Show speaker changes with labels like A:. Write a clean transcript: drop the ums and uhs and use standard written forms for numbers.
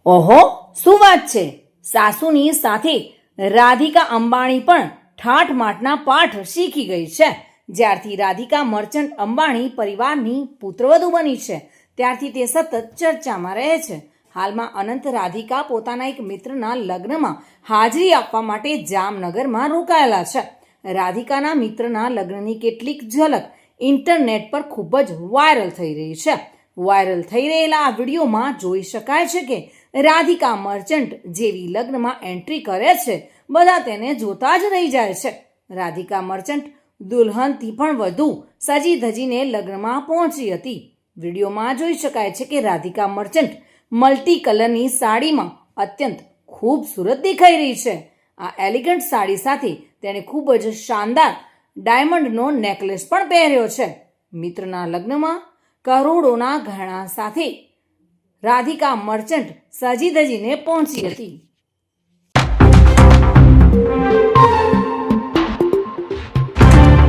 A: ઓહો, શું વાત છે! સાસુની સાથે રાધિકા અંબાણી પણ ઠાઠમાઠના પાઠ શીખી ગઈ છે. જ્યારથી રાધિકા મર્ચન્ટ અંબાણી પરિવારની પુત્રવધુ બની છે ત્યારથી તે સતત ચર્ચામાં રહે છે. હાલમાં અનંત રાધિકા પોતાના એક મિત્રના લગ્નમાં હાજરી આપવા માટે જામનગરમાં રોકાયેલા છે. રાધિકાના મિત્રના લગ્નની કેટલીક ઝલક ઇન્ટરનેટ પર ખૂબ જ વાયરલ થઈ રહી છે. વાયરલ થઈ રહેલા આ વિડીયોમાં જોઈ શકાય છે કે રાધિકા મર્ચન્ટ જેવી લગ્નમાં એન્ટ્રી કરે છે, બધા તેને જોતા જ રહી જાય છે. રાધિકા મર્ચન્ટ દુલ્હનથી પણ વધુ સજી ધજીને લગ્નમાં પહોંચી હતી. વિડીયોમાં જોઈ શકાય છે કે રાધિકા મર્ચન્ટ મલ્ટી કલરની સાડીમાં અત્યંત ખૂબસૂરત દેખાઈ રહી છે. આ એલિગન્ટ સાડી સાથે તેણે ખૂબ જ શાનદાર ડાયમંડનો નેકલેસ પણ પહેર્યો છે. મિત્રના લગ્નમાં કરોડોના ગહેણા સાથે રાધિકા મર્ચન્ટ સજી ધજીને પહોંચી હતી.